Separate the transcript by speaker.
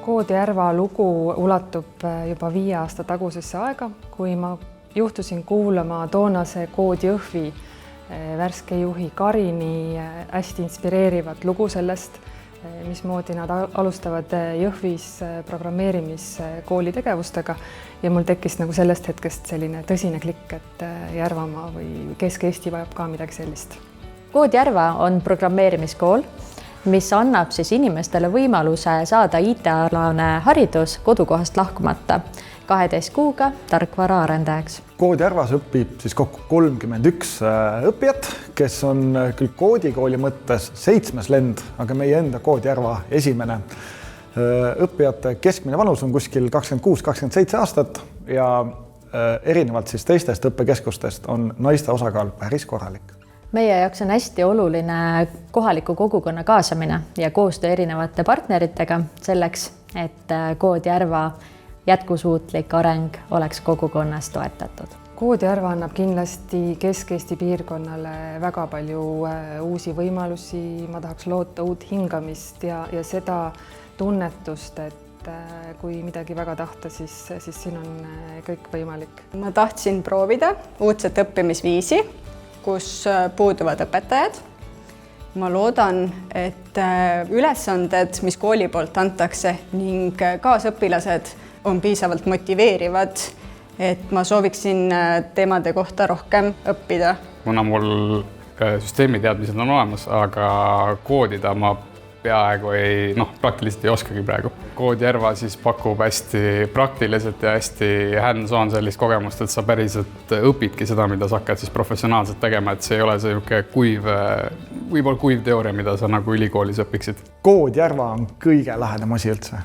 Speaker 1: Koodjärva lugu ulatub juba 5 aasta tagusesse aega, kui ma juhtusin kuulama toonase Kood Jõhvi värske juhi Karini hästi inspireerivat lugu sellest, mismoodi nad alustavad Jõhvis programmeerimiskooli tegevustega ja mul tekkis sellest hetkest selline tõsine klikk, et Järvamaa või Kesk-Eesti vajab ka midagi sellist.
Speaker 2: Koodjärva on programmeerimiskool, mis annab inimestele võimaluse saada IT-alane haridus kodukohast lahkumata 12 kuuga tarkvaraarendajaks.
Speaker 3: Koodjärvas õpib kokku 31 õppijat, kes on küll koodikooli mõttes 7. lend, aga meie enda Koodjärva esimene. Õppijate keskmine vanus on kuskil 26-27 aastat ja erinevalt teistest õppekeskustest on naiste osakaal päris korralik.
Speaker 2: Meie jaoks on hästi oluline kohaliku kogukonna kaasamine ja koostöö erinevate partneritega selleks, et Koodjärva jätkusuutlik areng oleks kogukonnas toetatud.
Speaker 1: Koodjärva annab kindlasti Kesk-Eesti piirkonnale väga palju uusi võimalusi, ma tahaks loota uut hingamist ja seda tunnetust, et kui midagi väga tahta, siis siin on kõik võimalik.
Speaker 4: Ma tahtsin proovida uudset õppimisviisi, kus puuduvad õpetajad. Ma loodan, et ülesanded, mis kooli poolt antakse ning kaasõpilased on piisavalt motiveerivad, et ma sooviksin teemade kohta rohkem õppida.
Speaker 5: Kuna mul süsteemiteadmised on olemas, aga koodida ma peaaegu praktiliselt ei oskagi praegu. Koodjärva pakub hästi praktiliselt ja hästi hands-on sellist kogemust, et sa päriselt õpidki seda, mida sa hakkad professionaalselt tegema, et see ei ole see võib-olla kuiv teooria, mida sa ülikoolis õpiksid.
Speaker 3: Koodjärva on kõige lahedam asi üldse.